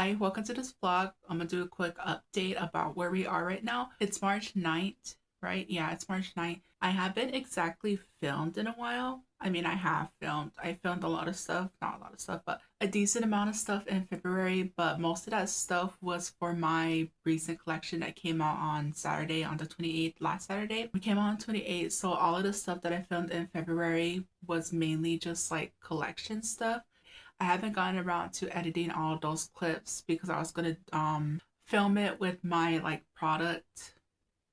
Hi, welcome to this vlog. I'm gonna do a quick update about where we are right now. It's March 9th, right? Yeah, it's March 9th. I haven't exactly filmed in a while. I mean, I have filmed. I filmed a lot of stuff, not a lot of stuff, but a decent amount of stuff in February, but most of that stuff was for my recent collection that came out on Saturday, on the 28th, last Saturday. We came out on 28th, so all of the stuff that I filmed in February was mainly just like collection stuff. I haven't gotten around to editing all those clips because I was gonna film it with my like product,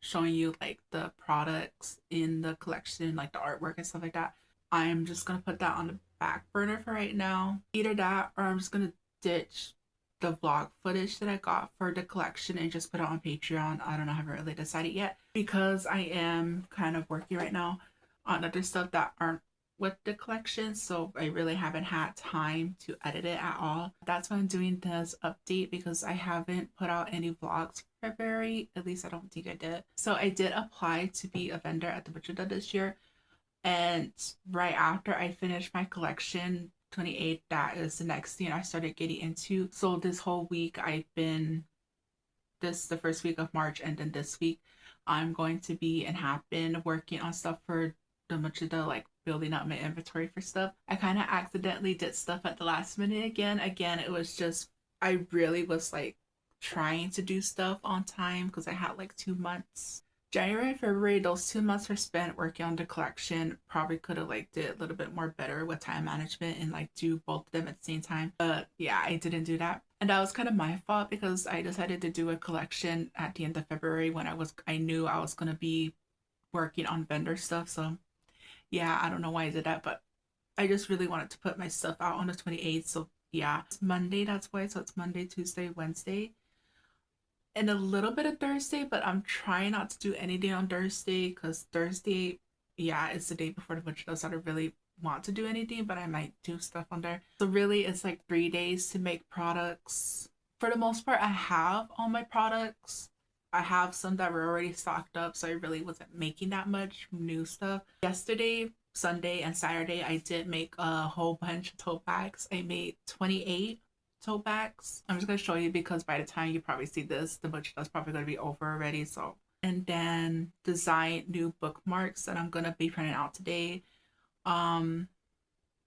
showing you like the products in the collection, like the artwork and stuff like that. I'm just gonna put that on the back burner for right now. Either that or I'm just gonna ditch the vlog footage that I got for the collection and just put it on Patreon. I don't know, I haven't really decided yet because I am kind of working right now on other stuff that aren't with the collection, so I really haven't had time to edit it at all. That's why I'm doing this update, because I haven't put out any vlogs for February. At least I don't think I did. So I did apply to be a vendor at the Mul-Chu-Tha this year, and right after I finished my collection 28, that is the next thing I started getting into. So this whole week I've been, this the first week of March, and then this week I'm going to be and have been working on stuff for the Mul-Chu-Tha, like building up my inventory for stuff. I kind of accidentally did stuff at the last minute again. It was just, I really was like trying to do stuff on time because I had like 2 months. January and February, those 2 months were spent working on the collection. Probably could have like did a little bit more better with time management and like do both of them at the same time. But yeah, I didn't do that. And that was kind of my fault because I decided to do a collection at the end of February when I knew I was gonna be working on vendor stuff. So yeah, I don't know why I did that, but I just really wanted to put my stuff out on the 28th. So yeah, it's Monday, that's why. So it's Monday, Tuesday, Wednesday, and a little bit of Thursday, but I'm trying not to do anything on Thursday because Thursday, yeah, it's the day before the butcher, so I don't really want to do anything, but I might do stuff on there. So really, it's like 3 days to make products. For the most part, I have all my products. I have some that were already stocked up, so I really wasn't making that much new stuff. Yesterday, Sunday, and Saturday, I did make a whole bunch of tote bags. I made 28 tote bags. I'm just gonna show you because by the time you probably see this, the butcher that's probably gonna be over already. So, and then design new bookmarks that I'm gonna be printing out today. Um,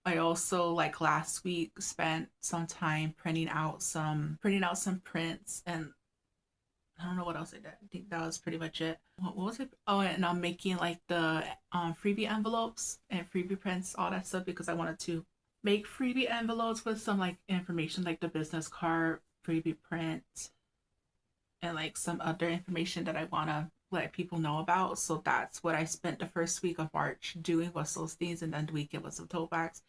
I also, like last week, spent some time printing out some prints, and I don't know what else I did. I think that was pretty much it. What was it? Oh, and I'm making like the freebie envelopes and freebie prints, all that stuff, because I wanted to make freebie envelopes with some like information, like the business card, freebie print, and like some other information that I want to let people know about. So that's what I spent the first week of March doing, was those things, and then the weekend was some tote bags.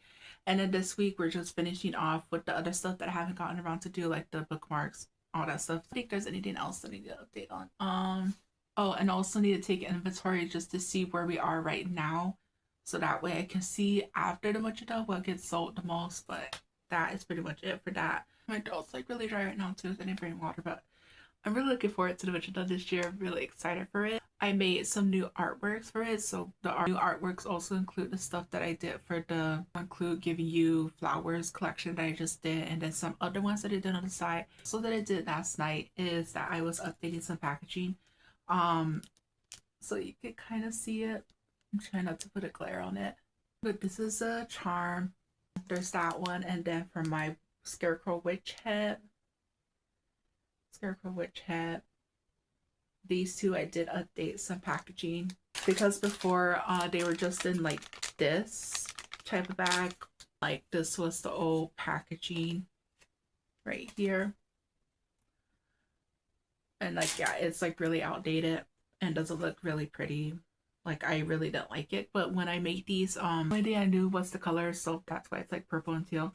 And then this week we're just finishing off with the other stuff that I haven't gotten around to do, like the bookmarks, all that stuff. I think there's anything else that I need to update on. Oh, and also need to take inventory just to see where we are right now, so that way I can see after the Mul-Chu-Tha what gets sold the most. But that is pretty much it for that. My throat's like really dry right now too. I didn't bring water, but I'm really looking forward to the Mul-Chu-Tha this year. I'm really excited for it. I made some new artworks for it. So the new artworks also include the stuff that I did for the include giving you flowers collection that I just did, and then some other ones that I did on the side. So that I did last night is that I was updating some packaging. Um, so you can kind of see it. I'm trying not to put a glare on it. But this is a charm. There's that one, and then for my scarecrow witch head. Scarecrow witch head. These two I did update some packaging because before they were just in like this type of bag. Like this was the old packaging right here, and like yeah, it's like really outdated and doesn't look really pretty. Like I really don't like it, but when I made these, only thing I knew was the color, so that's why it's like purple and teal.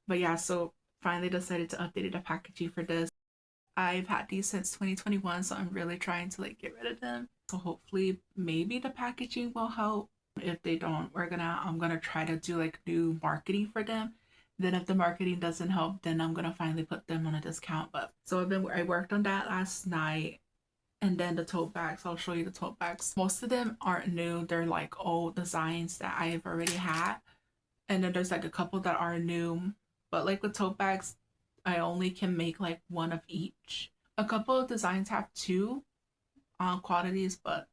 But yeah, so finally decided to update the packaging for this. I've had these since 2021, so I'm really trying to like get rid of them. So hopefully maybe the packaging will help. If they don't, I'm gonna try to do like new marketing for them. Then if the marketing doesn't help, then I'm gonna finally put them on a discount. But so I worked on that last night. And then the tote bags, I'll show you the tote bags. Most of them aren't new. They're like old designs that I've already had. And then there's like a couple that are new. But like with tote bags, I only can make like one of each. A couple of designs have two quantities, but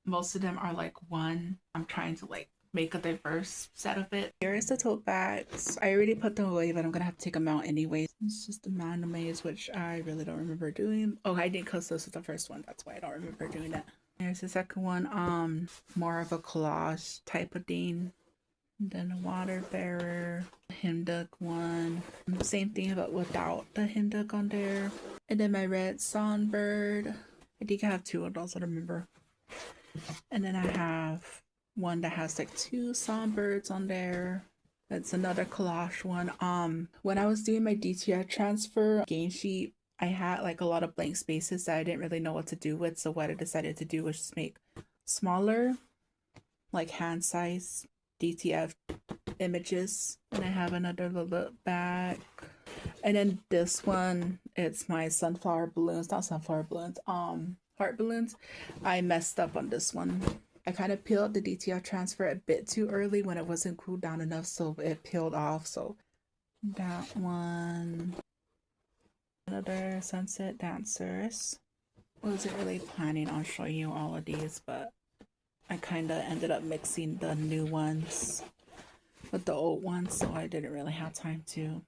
most of them are like one. I'm trying to like make a diverse set of it. Here's the tote bags. I already put them away, but I'm gonna have to take them out anyways. It's just the man maze, which I really don't remember doing. Oh, I didn't, because this was the first one. That's why I don't remember doing that. Here's the second one. More of a collage type of thing. And then a water bearer, hymn duck one. Same thing, but without the hymn duck on there. And then my red songbird. I think I have two of those, I don't remember. And then I have one that has like two songbirds on there. That's another collage one. When I was doing my DTF transfer game sheet, I had like a lot of blank spaces that I didn't really know what to do with. So what I decided to do was just make smaller, like hand size DTF images. And I have another little bag. And then this one, it's my sunflower balloons, not sunflower balloons, heart balloons. I messed up on this one. I kind of peeled the DTF transfer a bit too early when it wasn't cooled down enough, so it peeled off. So that one. Another sunset dancers. Wasn't really planning on showing you all of these, but I kind of ended up mixing the new ones with the old ones, so I didn't really have time to.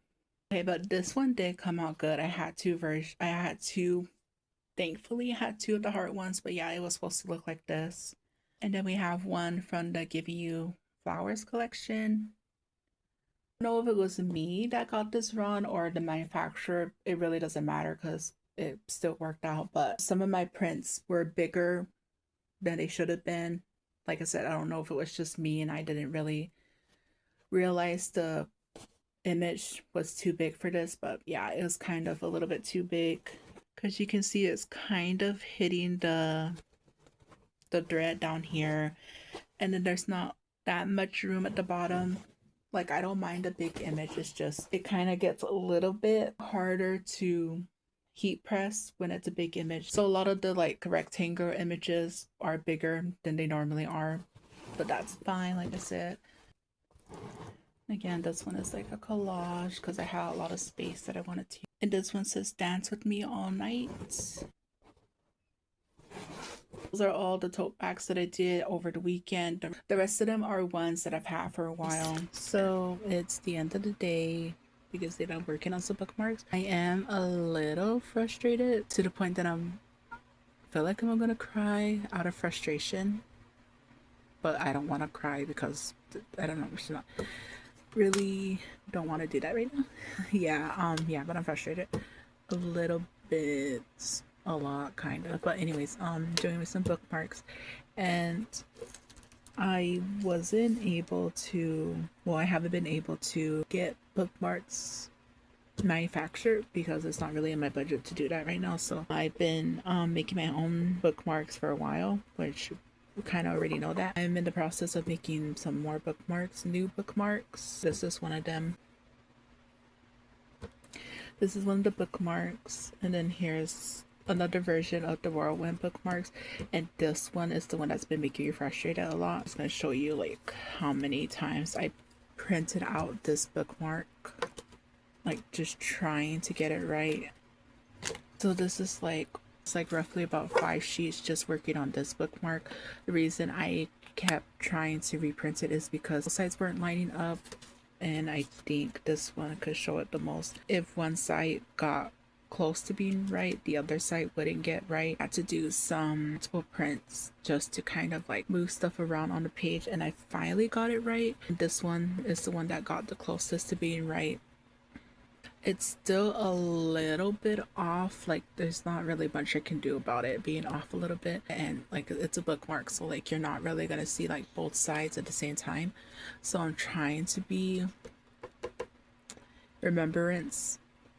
Okay, but this one did come out good. I had two, thankfully I had two of the heart ones, but yeah, it was supposed to look like this. And then we have one from the Giving You Flowers collection. I don't know if it was me that got this wrong or the manufacturer. It really doesn't matter because it still worked out, but some of my prints were bigger than they should have been. Like I said, I don't know if it was just me and I didn't really realize the image was too big for this, but yeah, it was kind of a little bit too big because you can see it's kind of hitting the thread down here, and then there's not that much room at the bottom. Like, I don't mind a big image, it's just it kind of gets a little bit harder to heat press when it's a big image. So a lot of the like rectangular images are bigger than they normally are, but that's fine. Like I said, again, this one is like a collage because I had a lot of space that I wanted to. And this one says dance with me all night. Those are all the tote bags that I did over the weekend. The rest of them are ones that I've had for a while. So it's the end of the day because they're not working on some bookmarks. I am a little frustrated to the point that I feel like I'm gonna cry out of frustration. But I don't want to cry because I don't know. It's not really don't want to do that right now. Yeah, but I'm frustrated a little bit. A lot, kind of, but anyways, doing some bookmarks, and I wasn't able to, well, I haven't been able to get bookmarks manufactured because it's not really in my budget to do that right now. So I've been making my own bookmarks for a while, which you kind of already know that. I'm in the process of making some more bookmarks, new bookmarks. This is one of them. This is one of the bookmarks, and then here's another version of the whirlwind bookmarks, and this one is the one that's been making me frustrated a lot. I'm just going to show you like how many times I printed out this bookmark, like just trying to get it right. So this is like, it's like roughly about 5 sheets just working on this bookmark. The reason I kept trying to reprint it is because the sides weren't lining up, and I think this one could show it the most. If one side got close to being right, the other side wouldn't get right. I had to do some multiple prints just to kind of like move stuff around on the page, and I finally got it right. This one is the one that got the closest to being right. It's still a little bit off, like there's not really much I can do about it being off a little bit, and like it's a bookmark, so like you're not really gonna see like both sides at the same time. So I'm trying to be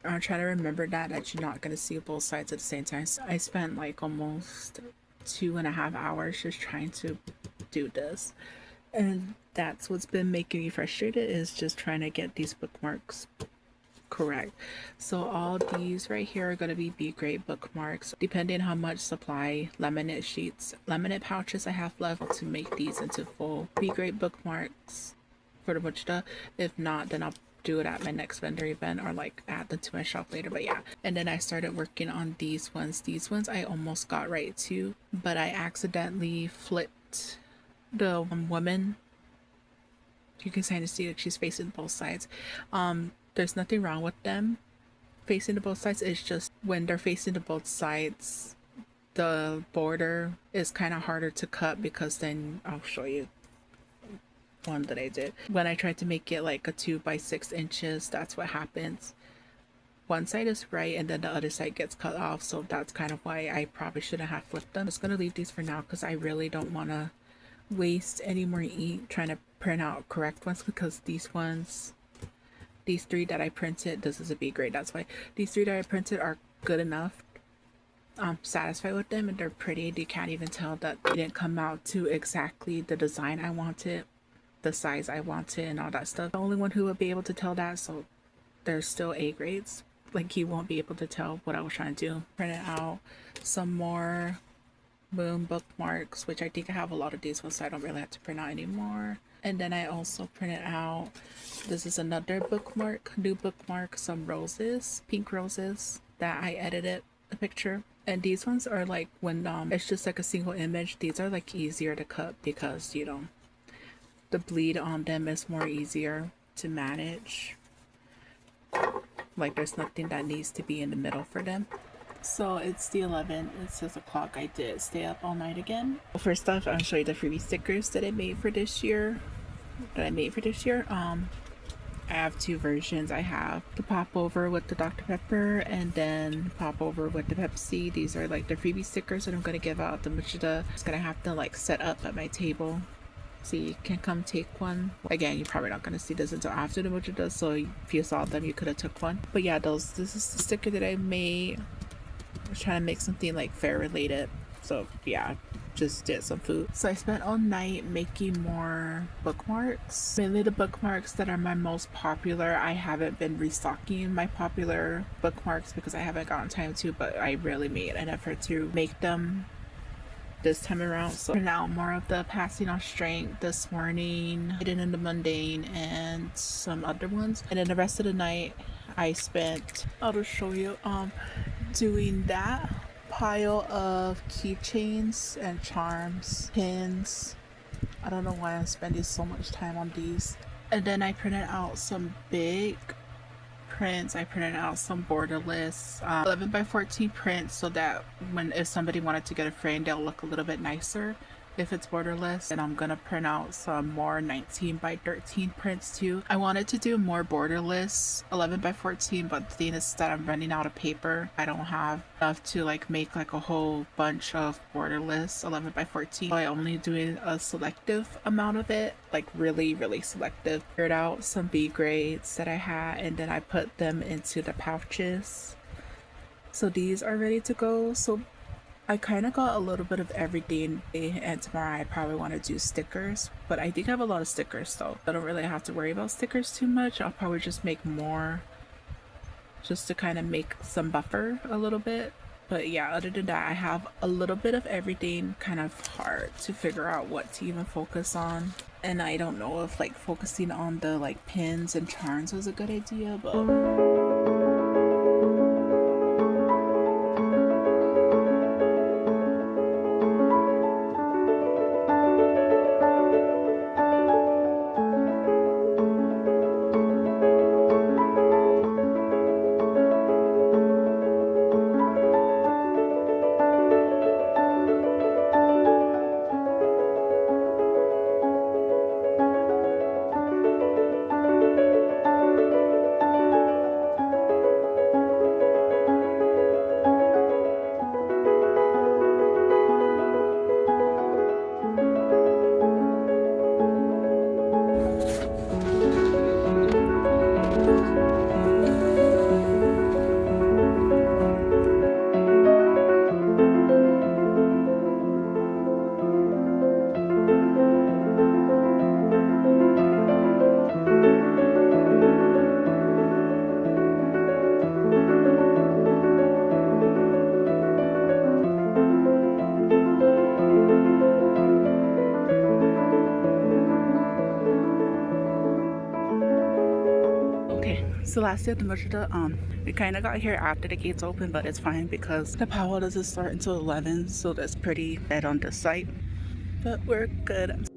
I'm trying to remember that you're not going to see both sides at the same time. So I spent like almost 2.5 hours just trying to do this. And that's what's been making me frustrated, is just trying to get these bookmarks correct. So all these right here are going to be B-grade bookmarks. Depending on how much supply laminate pouches I have left to make these into full B-grade bookmarks for the Mul-Chu-Tha. If not, then I'll do it at my next vendor event or like add them to my shop later. But yeah, and then I started working on these ones. These ones I almost got right too, but I accidentally flipped the woman. You can kind of see that she's facing both sides. There's nothing wrong with them facing to both sides. It's just when they're facing to both sides, the border is kind of harder to cut, because then I'll show you one that I did. When I tried to make it like a 2 by 6 inches, that's what happens. One side is right and then the other side gets cut off, so that's kind of why I probably shouldn't have flipped them. I'm just gonna leave these for now because I really don't want to waste any more ink trying to print out correct ones, because these ones, these 3 that I printed, this is a B grade, that's why these 3 that I printed are good enough. I'm satisfied with them and they're pretty. You can't even tell that they didn't come out to exactly the design I wanted, the size I wanted, and all that stuff. The only one who would be able to tell that, so there's still A grades. Like, he won't be able to tell what I was trying to do. Printed out some more Moon bookmarks, which I think I have a lot of these ones, so I don't really have to print out anymore. And then I also printed out, this is another bookmark, new bookmark, some roses, pink roses that I edited a picture. And these ones are like when it's just like a single image, these are like easier to cut because, you know, the bleed on them is more easier to manage. Like, there's nothing that needs to be in the middle for them. So it's the 11th, it's 6 o'clock. I did stay up all night again. First off, I'll show you the freebie stickers that I made for this year. I have 2 versions. I have the pop over with the Dr. Pepper and then pop over with the Pepsi. These are like the freebie stickers that I'm going to give out. The Mul-Chu-Tha. I'm just going to have to like set up at my table so you can come take one. Again, you're probably not going to see this until after the Mul-Chu-Tha, so if you saw them, you could have took one. But yeah, this is the sticker that I made. I was trying to make something like fair related. So yeah, just did some food. So I spent all night making more bookmarks, mainly the bookmarks that are my most popular. I haven't been restocking my popular bookmarks because I haven't gotten time to, but I really made an effort to make them this time around. So now more of the passing on strength this morning, hidden in the mundane, and some other ones. And then the rest of the night I spent, I'll just show you, doing that pile of keychains and charms, pins. I don't know why I'm spending so much time on these. And then I printed out some big prints. I printed out some borderless 11 by 14 prints, so that if somebody wanted to get a frame, they'll look a little bit nicer if it's borderless. And I'm gonna print out some more 19 by 13 prints too. I wanted to do more borderless 11 by 14, but the thing is that I'm running out of paper. I don't have enough to like make like a whole bunch of borderless 11 by 14. So I only doing a selective amount of it, like really selective. Figured out some B grades that I had, and then I put them into the pouches. So these are ready to go. So I kind of got a little bit of everything, and tomorrow I probably want to do stickers, but I think I have a lot of stickers, so I don't really have to worry about stickers too much. I'll probably just make more just to kind of make some buffer a little bit. But yeah, other than that, I have a little bit of everything. Kind of hard to figure out what to even focus on, and I don't know if like focusing on the like pins and charms was a good idea, but the last day of the Mul-Chu-Tha. We kind of got here after the gates open, but it's fine because the powwow doesn't start until 11, so that's pretty dead on this site. But we're good.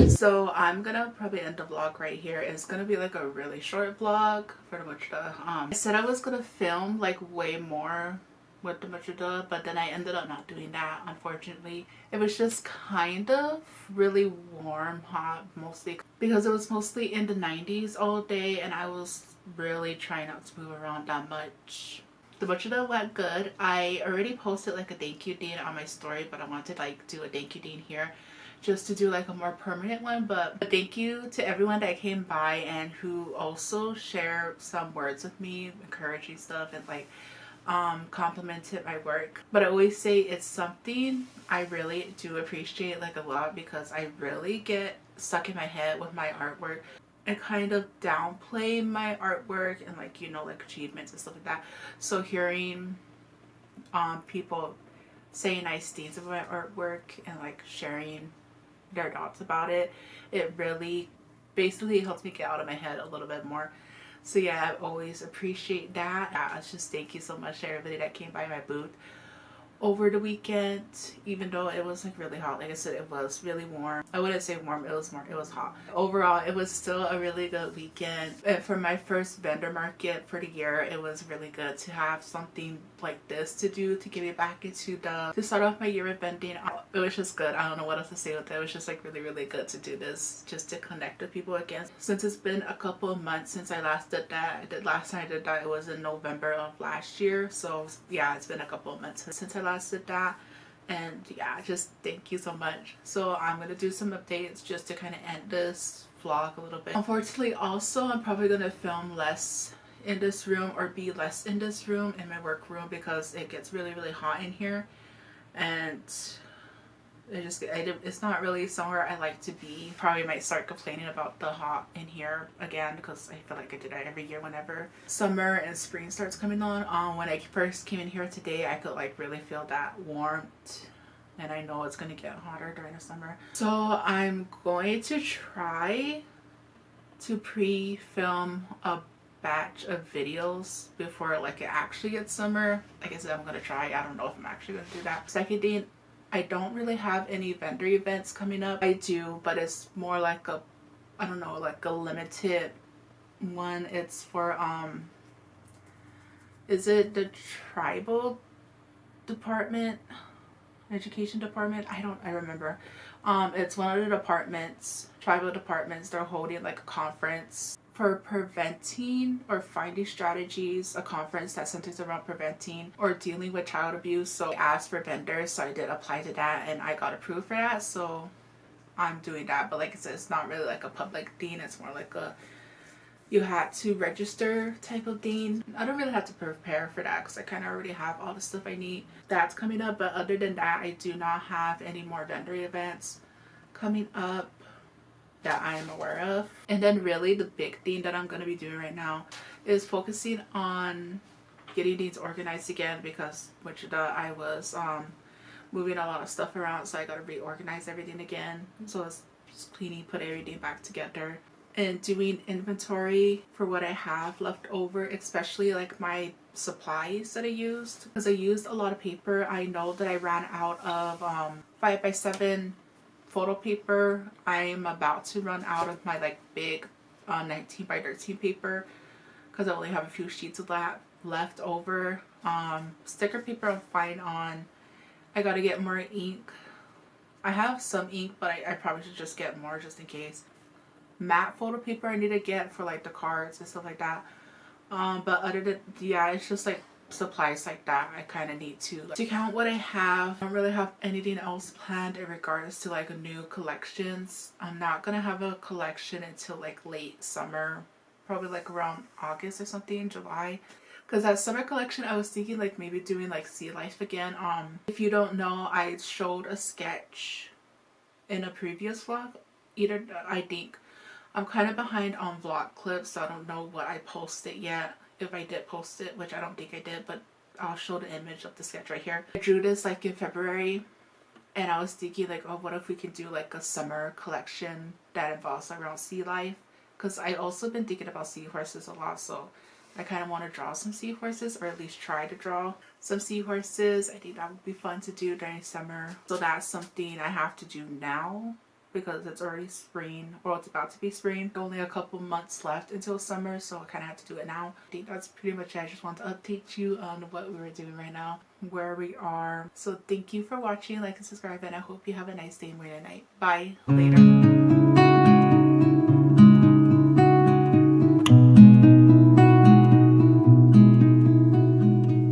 So I'm gonna probably end the vlog right here. It's gonna be like a really short vlog for the Mul-Chu-Tha. I said I was gonna film like way more with the Mul-Chu-Tha, but then I ended up not doing that, unfortunately. It was just kind of really warm, hot, mostly because it was mostly in the 90s all day, and I was really trying not to move around that much. The Mul-Chu-Tha went good. I already posted like a thank you deed on my story, but I wanted to like do a thank you deed here just to do like a more permanent one. But thank you to everyone that came by and who also shared some words with me, encouraging stuff, and like complimented my work. But I always say it's something I really do appreciate like a lot, because I really get stuck in my head with my artwork and kind of downplay my artwork and like, you know, like achievements and stuff like that. So hearing people say nice things about my artwork and like sharing their thoughts about it, it really basically helps me get out of my head a little bit more. So yeah, I always appreciate that. It's just thank you so much to everybody that came by my booth over the weekend, even though it was like really hot. Like I said, it was really warm. I wouldn't say warm, it was hot. Overall, it was still a really good weekend. And for my first vendor market for the year, it was really good to have something like this to do to get me back into to start off my year with vending. It was just good. I don't know what else to say with it. It was just like really good to do this, just to connect with people again. Since it's been a couple of months since I last did that. Last time I did that, it was in November of last year. So yeah, it's been a couple of months since I last did that. And yeah, just thank you so much. So I'm gonna do some updates just to kind of end this vlog a little bit. Unfortunately, also I'm probably gonna film less in this room or be less in this room, in my work room, because it gets really hot in here, and it's not really somewhere I like to be. Probably might start complaining about the hot in here again, because I feel like I do that every year whenever summer and spring starts coming on. When I first came in here today, I could like really feel that warmth, and I know it's gonna get hotter during the summer. So I'm going to try to pre-film a batch of videos before like it actually gets summer. Like I said, I'm gonna try. I don't know if I'm actually gonna do that. Second thing, I don't really have any vendor events coming up. I do, but it's more like a, I don't know, like a limited one. It's for is it the tribal department, education department? I remember. It's one of the departments, tribal departments. They're holding like a conference for preventing or finding strategies, a conference that centers around preventing or dealing with child abuse. So I asked for vendors, so I did apply to that and I got approved for that, so I'm doing that. But like I said, it's not really like a public thing, it's more like a you had to register type of thing. I don't really have to prepare for that because I kind of already have all the stuff I need. That's coming up, but other than that, I do not have any more vendor events coming up that I am aware of. And then really the big thing that I'm going to be doing right now is focusing on getting things organized again, because I was moving a lot of stuff around, so I got to reorganize everything again. So it's just cleaning, put everything back together, and doing inventory for what I have left over, especially like my supplies that I used, because I used a lot of paper. I know that I ran out of 5x7 photo paper. I am about to run out of my like big 19x13 paper because I only have a few sheets of that left over. Sticker paper I'm fine on. I gotta get more ink. I have some ink, but I probably should just get more just in case. Matte photo paper I need to get for like the cards and stuff like that. But other than, yeah, it's just like supplies like that I kind of need to count what I have. I don't really have anything else planned in regards to like new collections. I'm not gonna have a collection until like late summer, probably like around August or something, July. Because that summer collection, I was thinking like maybe doing like sea life again. If you don't know, I showed a sketch in a previous vlog. I think I'm kind of behind on vlog clips, so I don't know what I posted yet. If I did post it, which I don't think I did, but I'll show the image of the sketch right here. I drew this like in February, and I was thinking like, oh, what if we could do like a summer collection that involves around sea life? Because I also been thinking about seahorses a lot, so I kind of want to draw some seahorses, or at least try to draw some seahorses. I think that would be fun to do during summer. So that's something I have to do now, because it's already spring, or it's about to be spring. Only a couple months left until summer, so I kind of have to do it now. I think that's pretty much it. I just want to update you on what we were doing right now, where we are. So thank you for watching, like and subscribe, and I hope you have a nice day, morning, and night. Bye. Later.